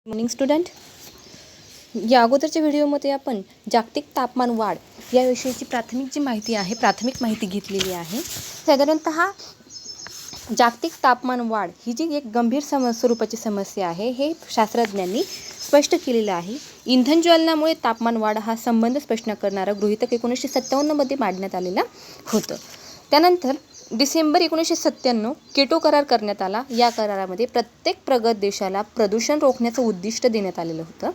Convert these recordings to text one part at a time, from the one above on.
Morning student. या अगोदरच्या व्हिडिओमध्ये आपण जागतिक तापमान वाढ याविषयीची प्राथमिक माहिती घेतलेली आहे. साधारणतः जागतिक तापमान वाढ ही जी एक गंभीर स्वरूपाची समस्या आहे हे शास्त्रज्ञांनी स्पष्ट केलेलं आहे. इंधन ज्वलनामुळे तापमान वाढ हा संबंध स्पष्ट करणारा गृहीतक 1957मध्ये मांडण्यात आलेला होतं. त्यानंतर डिसेंबर 1997 केटो करार करण्यात आला. या करारामध्ये प्रत्येक प्रगत देशाला प्रदूषण रोखण्याचं उद्दिष्ट देण्यात आलेलं होतं.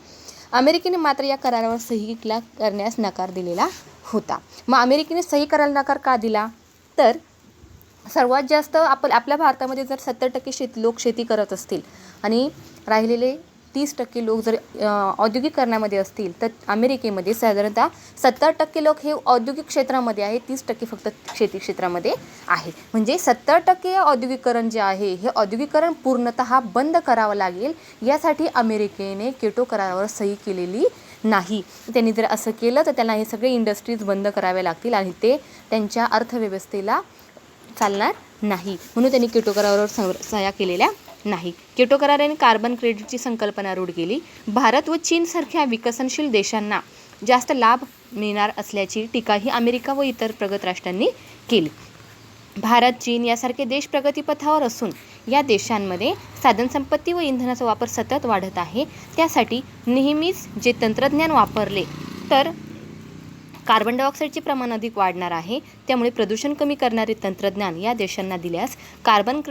अमेरिकेने मात्र या करारावर सही करण्यास नकार दिलेला होता. मग अमेरिकेने सही करायला नकार का दिला? तर सर्वात जास्त आपल्या भारतामध्ये जर 70% लोक शेती करत असतील आणि राहिलेले 30% लोक जर औद्योगिकरणामध्ये असतील, तर अमेरिकेमध्ये साधारणतः 70% लोक हे औद्योगिक क्षेत्रामध्ये आहे, 30% फक्त शेती क्षेत्रामध्ये आहे. म्हणजे 70% औद्योगिकरण जे आहे हे औद्योगिकरण पूर्णतः बंद करावं लागेल. यासाठी अमेरिकेने केटो करारावर सही केलेली नाही. त्यांनी जर असं केलं तर त्यांना हे सगळे इंडस्ट्रीज बंद कराव्या लागतील आणि ते त्यांच्या अर्थव्यवस्थेला चालणार नाही. म्हणून त्यांनी केटो करारावर सह्या केलेल्या नाही. केटो कराराने कार्बन क्रेडिटची संकल्पना रूढ केली. भारत व चीनसारख्या विकसनशील देशांना जास्त लाभ मिळणार असल्याची टीकाही अमेरिका व इतर प्रगत राष्ट्रांनी केली. भारत, चीन यासारखे देश प्रगतीपथावर असून या देशांमध्ये साधनसंपत्ती व इंधनाचा वापर सतत वाढत आहे. त्यासाठी नेहमीच जे तंत्रज्ञान वापरले तर कार्बन डायऑक्साईडचे प्रमाण अधिक वाढणार आहे. त्यामुळे प्रदूषण कमी करणारे तंत्रज्ञान या देशांना दिल्यास कार्बन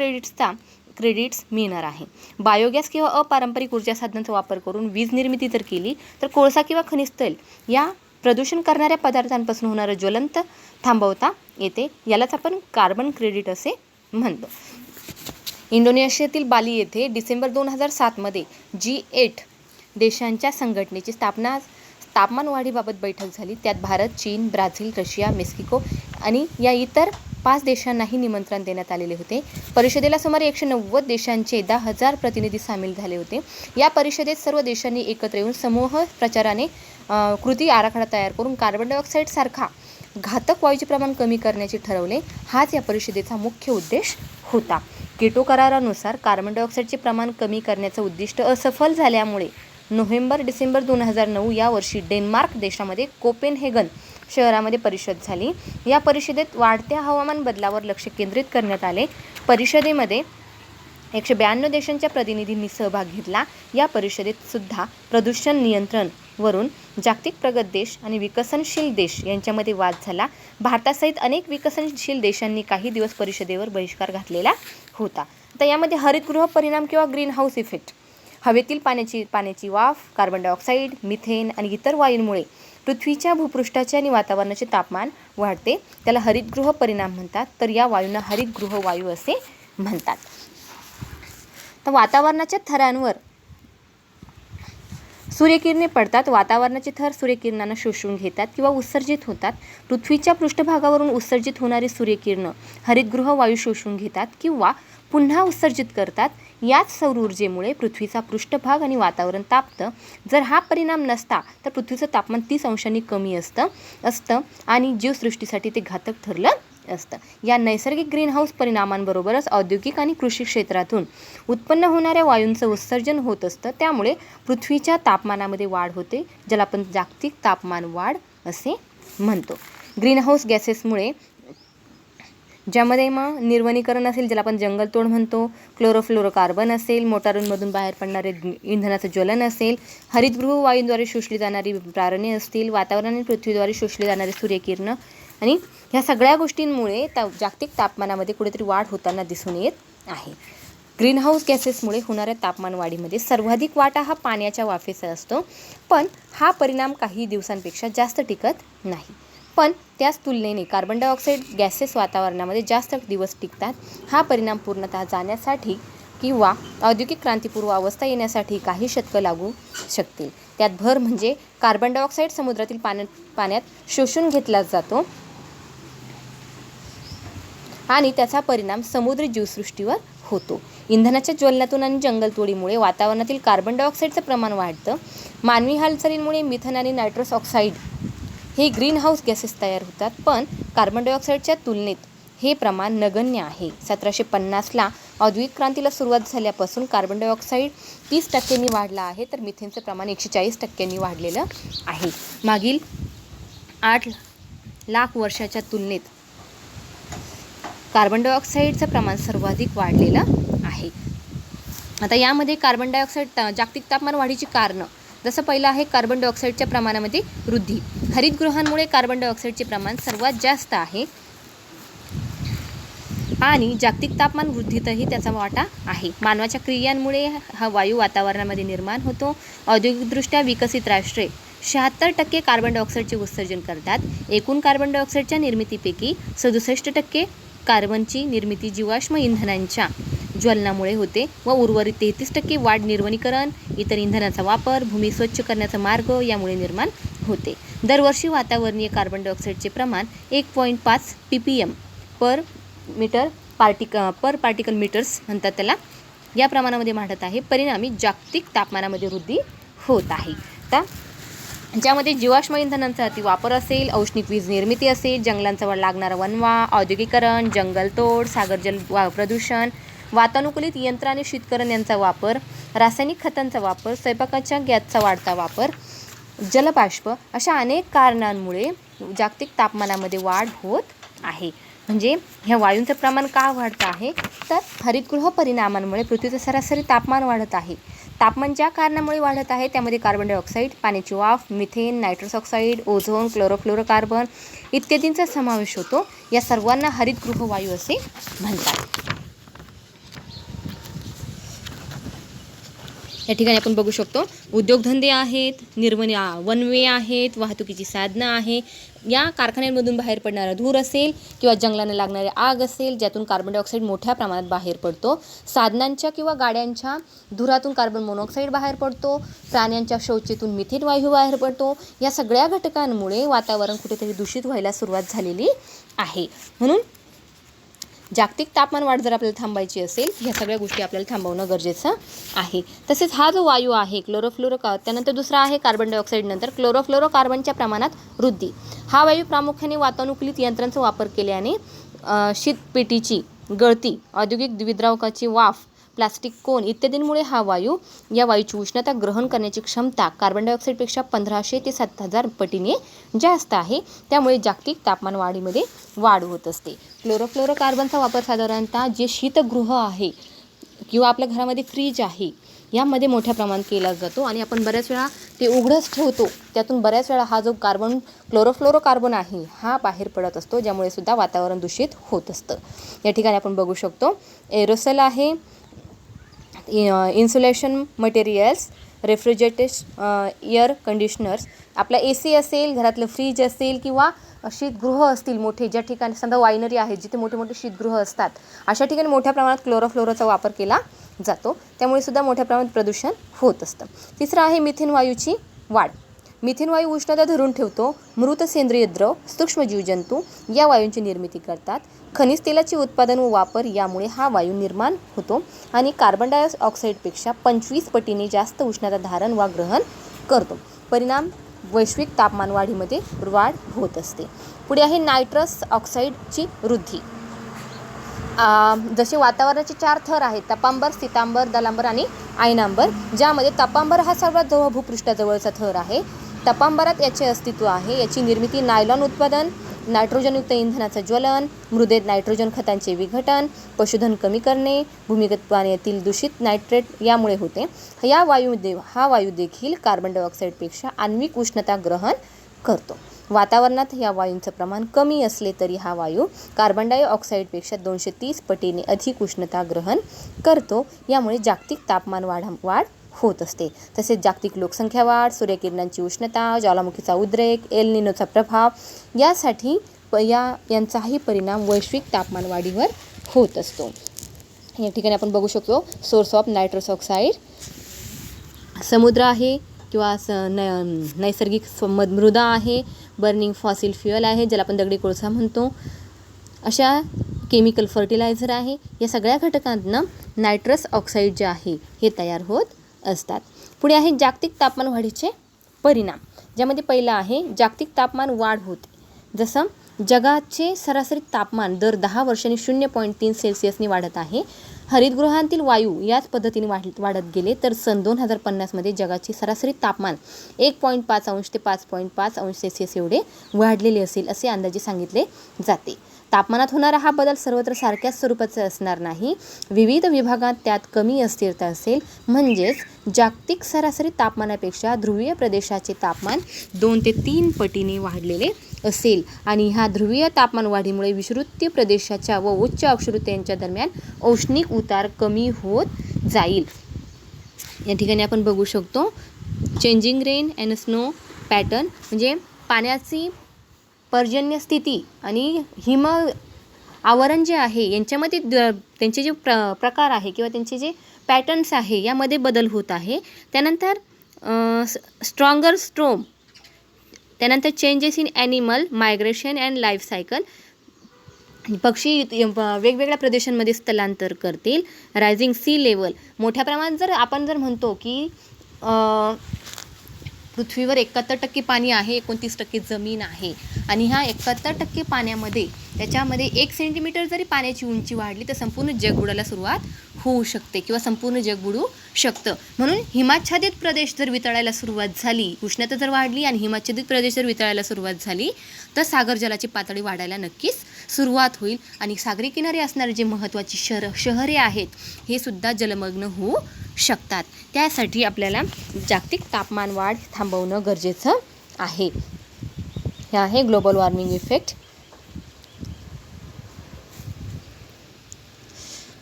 क्रेडिट्स मिळणार आहे. बायोगॅस किंवा अपारंपरिक ऊर्जा साधनांचा वापर करून वीज निर्मिती जर केली तर कोळसा किंवा खनिज तेल या प्रदूषण करणाऱ्या पदार्थांपासून होणारं ज्वलन थांबवता येते. यालाच आपण कार्बन क्रेडिट असे म्हणतो. इंडोनेशियातील बाली येथे डिसेंबर 2007मध्ये G8 देशांच्या संघटनेची तापमान वाढीबाबत बैठक झाली. त्यात भारत, चीन, ब्राझील, रशिया, मेक्सिको आणि या इतर 5 देशांनाही निमंत्रण देण्यात आलेले होते. परिषदेला सुमारे 190 देशांचे 10,000 प्रतिनिधी सामील झाले होते. या परिषदेत सर्व देशांनी एकत्र येऊन समूह प्रचाराने कृती आराखडा तयार करून कार्बन डायऑक्साईड सारखा घातक वायूचे प्रमाण कमी करण्याचे ठरवले. हाच या परिषदेचा मुख्य उद्देश होता. केटो करारानुसार कार्बन डायऑक्साईडचे प्रमाण कमी करण्याचं उद्दिष्ट असफल झाल्यामुळे नोव्हेंबर-डिसेंबर 2009 या वर्षी डेन्मार्क देशामध्ये कोपेनहेगन शहरामध्ये परिषद झाली. या परिषदेत वाढत्या हवामान बदलावर लक्ष केंद्रित करण्यात आले. परिषदेमध्ये 192 देशांच्या प्रतिनिधींनी सहभाग घेतला. या परिषदेत सुद्धा प्रदूषण नियंत्रण वरून जागतिक प्रगत देश आणि विकसनशील देश यांच्यामध्ये वाद झाला. भारतासहित अनेक विकसनशील देशांनी काही दिवस परिषदेवर बहिष्कार घातलेला होता. तर यामध्ये हरितगृह परिणाम किंवा ग्रीन हाऊस इफेक्ट, हवेतील पाण्याची वाफ, कार्बन डायऑक्साईड, मिथेन आणि इतर वायूंमुळे पृथ्वीच्या भूपृष्ठाचे आणि वातावरणाचे तापमान वाढते. त्याला हरितगृह परिणाम म्हणतात. तर या वायूंना हरितगृह वायू असे म्हणतात. तर वातावरणाच्या थरांवर सूर्यकिरणे पडतात. वातावरणाचे थर सूर्यकिरणांना शोषून घेतात किंवा उत्सर्जित होतात. पृथ्वीच्या पृष्ठभागावरून उत्सर्जित होणारी सूर्यकिरणं हरितगृह वायू शोषून घेतात किंवा पुन्हा उत्सर्जित करतात. याच सौर ऊर्जेमुळे पृथ्वीचा पृष्ठभाग आणि वातावरण तापतं. जर हा परिणाम नसता तर पृथ्वीचं तापमान 30 अंशांनी कमी असतं आणि जीवसृष्टीसाठी ते घातक ठरलं असतं. या नैसर्गिक ग्रीनहाऊस परिणामांबरोबरच औद्योगिक आणि कृषी क्षेत्रातून उत्पन्न होणाऱ्या वायूंचं उत्सर्जन होत असतं. त्यामुळे पृथ्वीच्या तापमानामध्ये वाढ होते, ज्याला आपण जागतिक तापमान वाढ असे म्हणतो. ग्रीनहाऊस गॅसेसमुळे ज्यामध्ये मग निर्वनीकरण असेल, ज्याला आपण जंगलतोड म्हणतो, क्लोरोफ्लोरोकार्बन असेल, मोटारींमधून बाहेर पडणारे इंधनाचं ज्वलन असेल, हरितगृह वायूंद्वारे शोषली जाणारी प्रारणे असतील, वातावरण आणि पृथ्वीद्वारे शोषली जाणारी सूर्यकिरणं आणि ह्या सगळ्या गोष्टींमुळे जागतिक तापमानामध्ये कुठेतरी वाढ होताना दिसून येत आहे. ग्रीनहाऊस गॅसेसमुळे होणाऱ्या तापमान वाढीमध्ये सर्वाधिक वाटा हा पाण्याच्या वाफेचा असतो. पण हा परिणाम काही दिवसांपेक्षा जास्त टिकत नाही. पण त्याच तुलनेने कार्बन डायऑक्साईड गॅसेस वातावरणामध्ये जास्त दिवस टिकतात. हा परिणाम पूर्णतः जाण्यासाठी किंवा औद्योगिक क्रांतीपूर्व अवस्था येण्यासाठी काही शतकं लागू शकतील. त्यात भर म्हणजे कार्बन डायऑक्साईड समुद्रातील पाण्यात शोषून घेतला जातो आणि त्याचा परिणाम समुद्री जीवसृष्टीवर होतो. इंधनाच्या ज्वलनातून आणि जंगलतोडीमुळे वातावरणातील कार्बन डायऑक्साईडचं प्रमाण वाढतं. मानवी हालचालींमुळे मिथेन आणि नायट्रस ऑक्साईड हे ग्रीनहाऊस गॅसेस तयार होतात. पण कार्बन डायऑक्साईडच्या तुलनेत हे प्रमाण नगण्य आहे. 1750ला औद्योगिक क्रांतीला सुरुवात झाल्यापासून कार्बन डायऑक्साईड 30% वाढला आहे, तर मिथेनचं प्रमाण 140% वाढलेलं आहे. मागील 8 लाख वर्षाच्या तुलनेत कार्बन डायऑक्साईडचं प्रमाण सर्वाधिक वाढलेलं आहे. आता यामध्ये कार्बन डायऑक्साईड जागतिक तापमान वाढीची कारणं, जसं पहिलं आहे कार्बन डायऑक्साईडच्या प्रमाणामध्ये वृद्धी. हरितगृहांमुळे कार्बन डायऑक्साईडचे प्रमाण सर्वात जास्त आहे आणि जागतिक तापमान वृद्धीतही त्याचा वाटा आहे. मानवाच्या क्रियांमुळे हा वायू वातावरणामध्ये निर्माण होतो. औद्योगिकदृष्ट्या विकसित राष्ट्रे 76% कार्बन डायऑक्साईडचे उत्सर्जन करतात. एकूण कार्बन डायऑक्साईडच्या निर्मितीपैकी 67% कार्बनची निर्मिती जीवाश्म इंधनांच्या ज्वलनामुळे होते व उर्वरित 33% वाढ निर्वनीकरण, इतर इंधनाचा वापर, भूमी स्वच्छ करण्याचा मार्ग यामुळे निर्माण होते. दरवर्षी वातावरणीय कार्बन डायऑक्साईडचे प्रमाण 1.5 ppm पर पार्टिकल मीटर्स म्हणतात त्याला, या प्रमाणामध्ये वाढत आहे. परिणामी जागतिक तापमानामध्ये वृद्धी होत आहे. तर ज्यामध्ये जीवाश्म इंधनांचा अतिवापर असेल, औष्णिक वीज निर्मिती असेल, जंगलांचा लागणारा वनवा, औद्योगिकरण, जंगलतोड, सागरजल प्रदूषण, वातानुकूलित यंत्र आणि शीतकरण यांचा वापर, रासायनिक खतांचा वापर, स्वयंपाकाच्या गॅसचा वाढता वापर, जलबाष्प अशा अनेक कारणांमुळे जागतिक तापमानामध्ये वाढ होत आहे. म्हणजे ह्या वायूंचं प्रमाण का वाढतं आहे, तर हरितगृह परिणामांमुळे पृथ्वीचं सरासरी तापमान वाढत आहे. तापमान ज्या कारणामुळे वाढत आहे त्यामध्ये कार्बन डायऑक्साईड, पाण्याची वाफ, methane, nitrous oxide, ozone, chlorofluorocarbon इत्यादींचा समावेश होतो. या सर्वांना हरितगृह वायू असे म्हणतात. या ठिकाणी आपण बघू शकतो उद्योगधंदे आहेत, वनवे आहेत, वाहतुकीची साधनं आहे. या कारखान्यांमधून बाहेर पडणारा धूर असेल किंवा जंगलांना लागणारी आग असेल ज्यातून कार्बन डायऑक्साईड मोठ्या प्रमाणात बाहेर पडतो. साधनांच्या किंवा गाड्यांच्या धुरातून कार्बन मोनॉक्साईड बाहेर पडतो. प्राण्यांच्या शौचेतून मिथेन वायू बाहेर पडतो. या सगळ्या घटकांमुळे वातावरण कुठेतरी दूषित व्हायला सुरुवात झालेली आहे. म्हणून जागतिक तापमान वाढ जर आपल्याला थांबायची असेल ह्या सगळ्या गोष्टी आपल्याला थांबवणं गरजेचं आहे. तसेच हा जो वायू आहे त्यानंतर दुसरा आहे कार्बन डायऑक्साईड, नंतर क्लोरोफ्लोरोकार्बनच्या प्रमाणात वृद्धी. हा वायू प्रामुख्याने वातानुकूलित यंत्रांचा वापर केल्याने, शीतपेटीची गळती, औद्योगिक विद्रावकाची वाफ, प्लास्टिक कोन इत्यादींमुळे या वायूची उष्णता ग्रहण करण्याची क्षमता कार्बन डायऑक्साईडपेक्षा 1500 ते 7000 पटीने जास्त आहे. त्यामुळे जागतिक तापमान वाढीमध्ये वाढ होत असते. क्लोरोफ्लोरोकार्बनचा वापर साधारणतः जे शीतगृह आहे किंवा आपल्या घरामध्ये फ्रीज आहे यामध्ये मोठ्या प्रमाणात केला जातो आणि आपण बऱ्याच वेळा ते उघडंच ठेवतो. त्यातून बऱ्याच वेळा हा जो क्लोरोफ्लोरोकार्बन आहे हा बाहेर पडत असतो, ज्यामुळे सुद्धा वातावरण दूषित होत असतं. या ठिकाणी आपण बघू शकतो एरोसोल आहे, insulation materials, refrigerated air conditioners. आपला AC असेल, घरातलं फ्रीज असेल किंवा शीतगृह असतील मोठे, ज्या ठिकाणी समजा वायनरी आहे जिथे मोठे मोठे शीतगृह असतात, अशा ठिकाणी मोठ्या प्रमाणात क्लोरोफ्लोरोचा वापर केला जातो. त्यामुळे सुद्धा मोठ्या प्रमाणात प्रदूषण होत असतं. तिसरं आहे मिथेन वायूची वाढ. मिथेन वायू उष्णता धरून ठेवतो. मृत सेंद्रिय द्रव, सूक्ष्म जीवजंतू या वायूंची निर्मिती करतात. खनिज तेलाचे उत्पादन व वापर यामुळे हा वायू निर्माण होतो आणि कार्बन डायऑक्साईडपेक्षा 25 पटीने जास्त उष्णता धारण वा ग्रहण करतो. परिणाम वैश्विक तापमान वाढीमध्ये वाढ होत असते. पुढे आहे नायट्रस ऑक्साईडची वृद्धी. जसे वातावरणाचे 4 थर आहेत, तपांबर, सीतांबर, दलांबर आणि आयनांबर, ज्यामध्ये तपांबर हा सर्वात जवळ भूपृष्ठाजवळचा थर आहे. तपांबरात याचे अस्तित्व आहे. याची निर्मिती नायलॉन उत्पादन, नायट्रोजनयुक्त इंधनाचं ज्वलन, मृदेत नायट्रोजन खतांचे विघटन, पशुधन कमी करणे, भूमिगत पाण्यातील दूषित नायट्रेट यामुळे होते. हा वायू देखील कार्बन डायऑक्साईडपेक्षा आण्विक उष्णता ग्रहण करतो. वातावरणात या वायूंचं प्रमाण कमी असले तरी हा वायू कार्बन डायऑक्साईडपेक्षा 230 पटीने अधिक उष्णता ग्रहण करतो. यामुळे जागतिक तापमान वाढ होत असते. तसेच जागतिक लोकसंख्या वाढ, सूर्यकिरणांची उष्णता, ज्वालामुखीचा उद्रेक, एल निनोचा प्रभाव यांचाही परिणाम वैश्विक तापमान वाढीवर होत असतो. या ठिकाणी आपण बघू शकतो सोर्स ऑफ नायट्रस ऑक्साईड समुद्र आहे किंवा नैसर्गिक मृदा आहे, बर्निंग फॉसिल फ्युएल आहे ज्याला आपण दगडी कोळसा म्हणतो, अशा केमिकल फर्टिलायझर आहे. या सगळ्या घटकांना नायट्रस ऑक्साईड जे आहे हे तयार होत असतात. पुढे आहे जागतिक तापमान वाढीचे परिणाम, ज्यामध्ये पहिला आहे जागतिक तापमान वाढ होते. जसं जगाचे सरासरी तापमान दर 10 वर्षांनी 0.3 सेल्सिअसनी वाढत आहे. हरितगृहांतील वायू याच पद्धतीने वाढत गेले तर सन 2050मध्ये जगाचे सरासरी तापमान 1.5 अंश ते 5.5 अंश सेल्सिअस एवढे वाढलेले असेल असे अंदाजे सांगितले जाते. तापमानात होणारा हा बदल सर्वत्र सारख्याच स्वरूपाचा असणार नाही. विविध विभागात त्यात कमी अस्थिरता असेल. म्हणजेच जागतिक सरासरी तापमानापेक्षा ध्रुवीय प्रदेशाचे तापमान 2 ते 3 पटीने वाढलेले असेल आणि ह्या ध्रुवीय तापमान वाढीमुळे विषुववृत्तीय प्रदेशाच्या व उच्च अक्षुवृत्तीयांच्या दरम्यान औष्णिक उतार कमी होत जाईल. या ठिकाणी आपण बघू शकतो changing rain and snow pattern म्हणजे पाण्याची पर्जन्य स्थिती आणि हिम आवरण जे आहे यांच्यामध्ये त्यांचे जे प्रकार आहे किंवा त्यांचे जे पॅटर्न्स आहे यामध्ये बदल होत आहे. त्यानंतर स्ट्रॉंगर स्ट्रोम, त्यानंतर changes in animal migration and life cycle, पक्षी वेगवेगळ्या प्रदेशांमध्ये स्थलांतर करतील. रायझिंग सी लेवल, मोठ्या प्रमाणात आपण म्हणतो की पृथ्वीवर 71% पाणी आहे, 29% जमीन आहे आणि ह्या 71% पाण्यामध्ये त्याच्यामध्ये 1 सेंटीमीटर जरी पाण्याची उंची वाढली तर संपूर्ण जग बुडायला सुरुवात होऊ शकते किंवा संपूर्ण जग बुडू शकतं. म्हणून हिमाच्छादित प्रदेश जर वितळायला सुरुवात झाली, उष्णता जर वाढली आणि हिमाच्छादित प्रदेश जर वितळायला सुरुवात झाली तर सागर जलाची पातळी वाढायला नक्कीच सुरुवात होईल आणि सागरी किनारे असणारे जे महत्त्वाची शहरे आहेत हे सुद्धा जलमग्न होऊ शकतात. त्यासाठी आपल्याला जागतिक तापमान वाढ थांबवणं गरजेचं आहे. हे आहे ग्लोबल वॉर्मिंग इफेक्ट.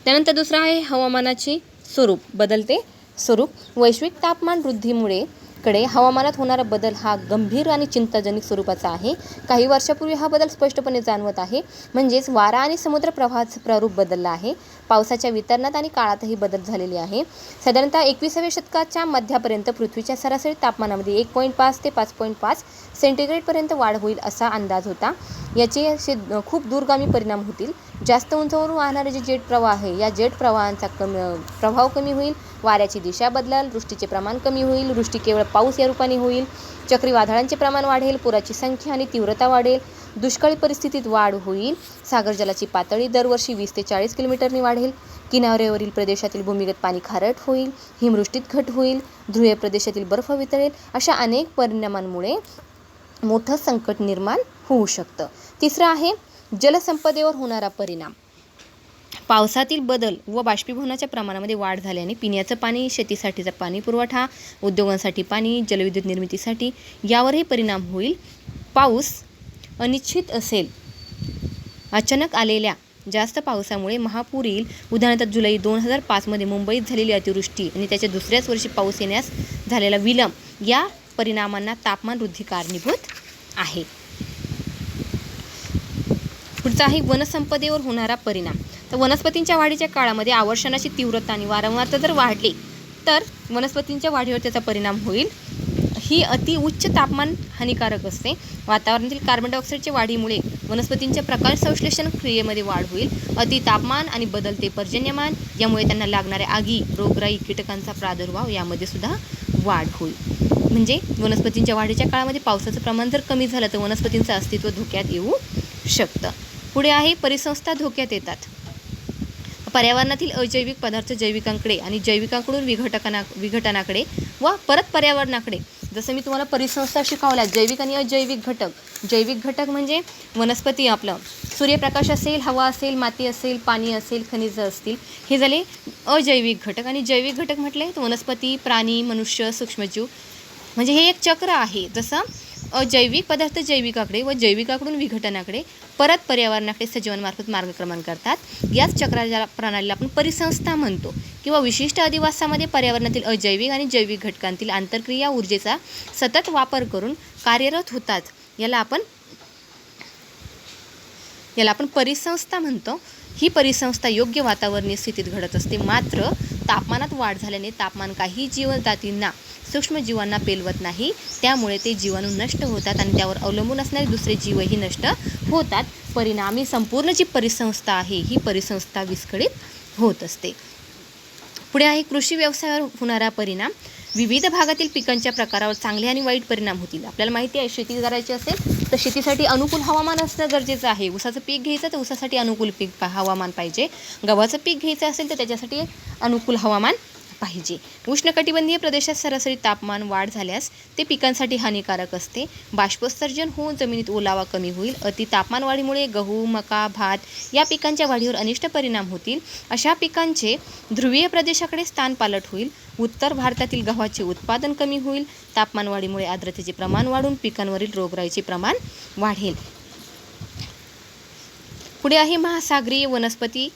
त्यानंतर दुसरं आहे हवामानाचे स्वरूप, बदलते स्वरूप. वैश्विक तापमान वृद्धीमुळे हवामानात होणारा बदल हा गंभीर आणि चिंताजनक स्वरूपाचा आहे. काही वर्षापूर्वी हा बदल स्पष्टपणे जाणवत आहे. म्हणजेच वारा आणि समुद्र प्रवाहाचं प्रारूप बदललं आहे. पावसाच्या वितरणात आणि काळातही बदल झालेले आहे. साधारणतः 21व्या शतकाच्या मध्यापर्यंत पृथ्वीच्या सरासरी तापमानामध्ये 1.5 ते 5.5 सेंटीग्रेडपर्यंत वाढ होईल असा अंदाज होता. याचे असे खूप दूरगामी परिणाम होतील. जास्त उंचावरून वाहणारे जे जेट प्रवाह आहे या जेट प्रवाहांचा प्रभाव कमी होईल. वाऱ्याची दिशा बदलेल, वृष्टीचे प्रमाण कमी होईल, वृष्टी केवळ पाऊस या रूपाने होईल, चक्रीवादळांचे प्रमाण वाढेल, पुराची संख्या आणि तीव्रता वाढेल, दुष्काळी परिस्थितीत वाढ होईल, सागर जलाची पातळी दरवर्षी 20 ते 40 किलोमीटरनी वाढेल, किनाऱ्यावरील प्रदेशातील भूमिगत पाणी खारट होईल, हिमवृष्टीत घट होईल, ध्रुवीय प्रदेशातील बर्फ वितळेल. अशा अनेक परिणामांमुळे मोठं संकट निर्माण होऊ शकतं. तिसरं आहे जलसंपदेवर होणारा परिणाम. पावसातील बदल व बाष्पीभवनाच्या प्रमाणामध्ये वाढ झाल्याने पिण्याचं पाणी, शेतीसाठीचा पाणी पुरवठा, उद्योगांसाठी पाणी, जलविद्युत निर्मितीसाठी यावरही परिणाम होईल. पाऊस अनिश्चित असेल. अचानक आलेल्या जास्त पावसामुळे महापूर येईल. उदाहरणार्थ जुलै 2005मध्ये मुंबईत झालेली अतिवृष्टी आणि त्याच्या दुसऱ्याच वर्षी पाऊस येण्यास झालेला विलंब या परिणामांना तापमान वृद्धी कारणीभूत आहे. पुढचा आहे वनसंपदेवर होणारा परिणाम. तर वनस्पतींच्या वाढीच्या काळामध्ये आवर्षणाची तीव्रता आणि वारंवारता जर वाढली तर वनस्पतींच्या वाढीवर त्याचा परिणाम होईल. ही अति उच्च तापमान हानिकारक असते. वातावरणातील कार्बन डायऑक्साईडच्या वाढीमुळे वनस्पतींच्या प्रकाश संश्लेषण क्रियेमध्ये वाढ होईल. अति तापमान आणि बदलते पर्जन्यमान यामुळे त्यांना लागणाऱ्या आगी, रोगराई, कीटकांचा प्रादुर्भाव यामध्ये सुद्धा वाढ होईल. म्हणजे वनस्पतींच्या वाढीच्या काळामध्ये पावसाचं प्रमाण जर कमी झालं तर वनस्पतींचं अस्तित्व धोक्यात येऊ शकतं. पुढे आहे परिसंस्था धोक्यात येतात. पर्यावरणातील अजैविक पदार्थ जैविकांकडे आणि जैविकांकडून विघटनाकडे व परत पर्यावरणाकडे. जसं मी तुम्हाला परिसंस्था शिकवल्या, जैविक आणि अजैविक घटक. जैविक घटक म्हणजे वनस्पती, आपलं सूर्यप्रकाश असेल, हवा असेल, माती असेल, पाणी असेल, खनिज असतील, हे झाले अजैविक घटक. आणि जैविक घटक म्हटले तर वनस्पती, प्राणी, मनुष्य, सूक्ष्मजीव. म्हणजे हे एक चक्र आहे. जसं अजैविक पदार्थ जैविकाकडे व जैविकाकडून विघटनाकडे परत पर्यावरणाकडे सजीवांमार्फत मार्गक्रमण करतात. याच चक्राच्या प्रणालीला आपण परिसंस्था म्हणतो. किंवा विशिष्ट अधिवासामध्ये पर्यावरणातील अजैविक आणि जैविक घटकांतील आंतरक्रिया ऊर्जेचा सतत वापर करून कार्यरत होतात. याला आपण परिसंस्था म्हणतो. ही परिसंस्था योग्य वातावरणीय स्थितीत घडत असते. मात्र तापमानात वाढ झाल्याने तापमान काही जीवजातींना, सूक्ष्मजीवांना पेलवत नाही. त्यामुळे ते जीवाणू नष्ट होतात आणि त्यावर अवलंबून असणारे दुसरे जीवही नष्ट होतात. परिणामी संपूर्ण जी परिसंस्था आहे ही परिसंस्था विस्कळीत होत असते. पुढे आहे कृषी व्यवसायावर होणारा परिणाम. विविध भागातील पिकांच्या प्रकारावर चांगले आणि वाईट परिणाम होतील. आपल्याला माहिती आहे शेती करायची असेल तर शेतीसाठी अनुकूल हवामान असणं गरजेचं आहे. ऊसाचं पीक घ्यायचं तर ऊसासाठी अनुकूल हवामान पाहिजे. गव्हाचं पीक घ्यायचं असेल तर त्याच्यासाठी अनुकूल हवामान पाहिजे. उष्णकटिबंधीय प्रदेशात सरासरी तापमान वाढ झाल्यास ते पिकांसाठी हानिकारक असते. बाष्पोत्सर्जन होऊन जमिनीत ओलावा कमी होईल. अति तापमान वाढीमुळे गहू, मका, भात या पिकांच्या वाढीवर अनिष्ट परिणाम होतील. अशा पिकांचे ध्रुवीय प्रदेशाकडे स्थान पालट होईल. उत्तर भारतातील गव्हाचे उत्पादन कमी होईल. तापमान वाढीमुळे आर्द्रतेचे प्रमाण वाढून पिकांवरील रोगराईचे प्रमाण वाढेल. पुढे आहे महासागरीय वनस्पती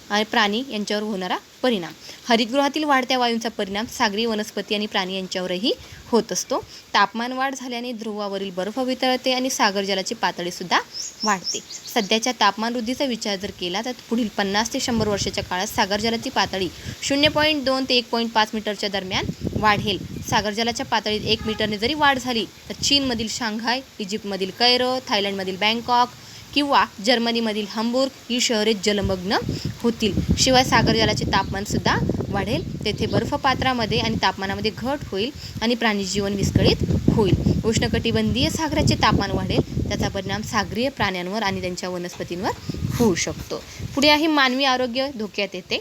आणि प्राणी यांच्यावर होणारा परिणाम. हरितगृहातील वाढत्या वायूंचा परिणाम सागरी वनस्पती आणि प्राणी यांच्यावरही होत असतो. तापमान वाढ झाल्याने ध्रुवावरील बर्फ वितळते आणि सागर जलाची पातळीसुद्धा वाढते. सध्याच्या तापमान वृद्धीचा विचार जर केला तर पुढील 50 ते 100 वर्षाच्या काळात सागर जलाची पातळी 0.2 ते 1.5 मीटरच्या दरम्यान वाढेल. सागर जलाच्या पातळीत 1 मीटरने जरी वाढ झाली तर चीनमधील शांघाय, इजिप्तमधील कैरो, थायलंडमधील बँकॉक किंवा जर्मनीमधील हॅम्बुर्ग ही शहरे जलमग्न होतील. शिवाय सागर जलाचे तापमानसुद्धा वाढेल. तेथे बर्फपात्रामध्ये आणि तापमानामध्ये घट होईल आणि प्राणीजीवन विस्कळीत होईल. उष्णकटिबंधीय सागराचे तापमान वाढेल. त्याचा परिणाम सागरीय प्राण्यांवर आणि त्यांच्या वनस्पतींवर होऊ शकतो. पुढे आहे मानवी आरोग्य धोक्यात येते.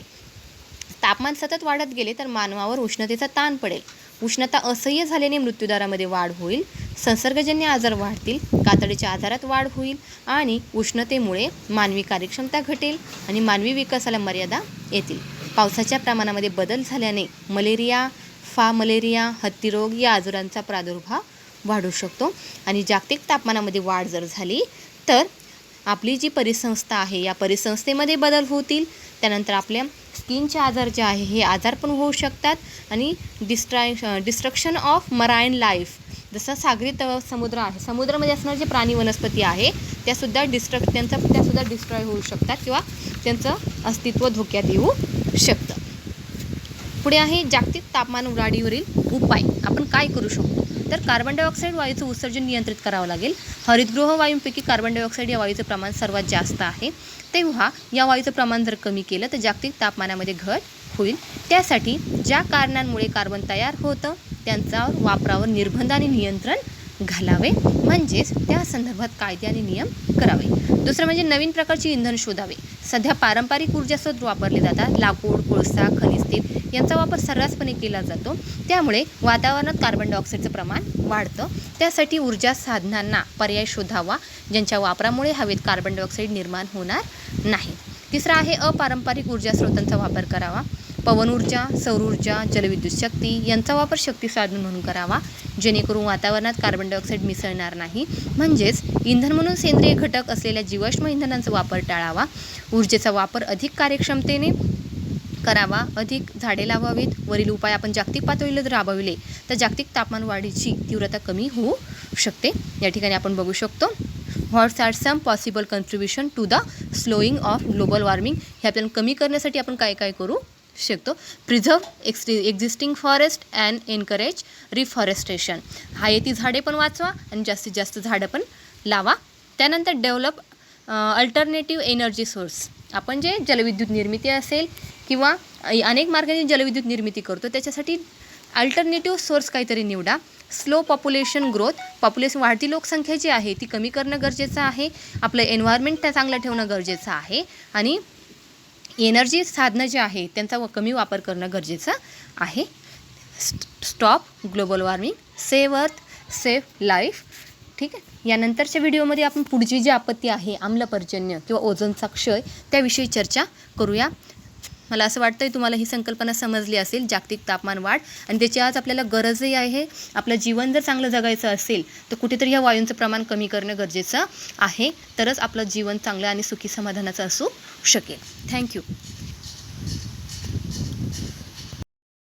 तापमान सतत वाढत गेले तर मानवावर उष्णतेचा ताण पडेल. उष्णता असह्य झाल्याने मृत्यूदरामध्ये वाढ होईल. संसर्गजन्य आजार वाढतील. कातडीच्या आजारात वाढ होईल आणि उष्णतेमुळे मानवी कार्यक्षमता घटेल आणि मानवी विकासाला मर्यादा येतील. पावसाच्या प्रमाणामध्ये बदल झाल्याने मलेरिया, हत्तीरोग या आजारांचा प्रादुर्भाव वाढू शकतो. आणि जागतिक तापमानामध्ये वाढ जर झाली तर आपली जी परिसंस्था आहे या परिसंस्थेमध्ये बदल होतील. त्यानंतर आपल्या स्किनचे आजार जे आहे हे आजार पण होऊ शकतात. आणि डिस्ट्रक्शन ऑफ मराईन लाईफ, जसं सागरी समुद्र आहे, समुद्रामध्ये असणारे जे प्राणी वनस्पती आहे त्यासुद्धा डिस्ट्रॉय होऊ शकतात किंवा त्यांचं अस्तित्व धोक्यात येऊ शकतं. पुढे आहे जागतिक तापमान वाढीवरील उपाय. आपण काय करू शकतो तर कार्बन डायऑक्साईड वायूचं उत्सर्जन नियंत्रित करावं लागेल. हरितगृह वायूंपैकी कार्बन डायऑक्साईड या वायूचं प्रमाण सर्वात जास्त आहे. तेव्हा या वायूचं प्रमाण जर कमी केलं तर जागतिक तापमानामध्ये घट होईल. त्यासाठी ज्या कारणांमुळे कार्बन तयार होतं त्यांचा वापरावर निर्बंध आणि नियंत्रण घालावे, म्हणजेच त्या संदर्भात कायदे आणि नियम करावे. दुसरं म्हणजे नवीन प्रकारची इंधन शोधावे. सध्या पारंपरिक ऊर्जा स्रोत वापरले जातात. लाकूड, कोळसा, खनिज तेल यांचा वापर सर्रासपणे केला जातो. त्यामुळे वातावरणात कार्बन डायऑक्साईडचं प्रमाण वाढतं. त्यासाठी ऊर्जा साधनांना पर्याय शोधावा ज्यांच्या वापरामुळे हवेत कार्बन डायऑक्साईड निर्माण होणार नाही. तिसरा आहे अपारंपरिक ऊर्जा स्रोतांचा वापर करावा. पवन ऊर्जा, सौर ऊर्जा, जलविद्युत शक्ती यांचा वापर शक्ती साधन म्हणून करावा, जेणेकरून वातावरणात कार्बन डायऑक्साईड मिसळणार नाही. म्हणजेच इंधन म्हणून सेंद्रिय घटक असलेल्या जीवाश्म इंधनांचा वापर टाळावा. ऊर्जेचा वापर अधिक कार्यक्षमतेने करावा. अधिक झाडे लावावीत. वरील उपाय आपण जागतिक पातळीवर जर राबविले तर जागतिक तापमान वाढीची तीव्रता कमी होऊ शकते. या ठिकाणी आपण बघू शकतो what's are some possible contribution to the slowing of global warming. हे आपल्याला कमी करण्यासाठी आपण काय काय करू शकतो. Preserve existing forest and encourage reforestation. ती झाडे पण वाचवा आणि जास्तीत जास्त झाडं पण लावा. त्यानंतर डेव्हलप अल्टरनेटिव्ह एनर्जी सोर्स. आपण जे जलविद्युत निर्मिती असेल किंवा अनेक मार्गाने जलविद्युत निर्मिती करतो त्याच्यासाठी अल्टरनेटिव्ह सोर्स काहीतरी निवडा. Slow population growth. वाढती लोकसंख्या जी आहे ती कमी करणं गरजेचं आहे. आपलं एन्व्हायरमेंट चांगलं ठेवणं गरजेचं आहे. आणि एनर्जी साधनं जे आहे त्यांचा कमी वापर करणं गरजेचं आहे. स्टॉप ग्लोबल वॉर्मिंग, सेव्ह अर्थ, सेव्ह लाईफ. ठीक आहे. यानंतरच्या व्हिडिओमध्ये आपण पुढची जी आपत्ती आहे आम्लपर्जन्य किंवा ओझोनचा क्षय त्याविषयी चर्चा करूया. मला असं वाटतं तुम्हाला ही संकल्पना समजली असेल. जागतिक तापमान वाढ आणि त्याची आज आपल्याला गरजही आहे. आपलं जीवन जर चांगलं जगायचं असेल तर कुठेतरी ह्या वायूंचं प्रमाण कमी करणं गरजेचं आहे. तरच आपलं जीवन चांगलं आणि सुखी समाधानाचं असू शकेल. थँक्यू.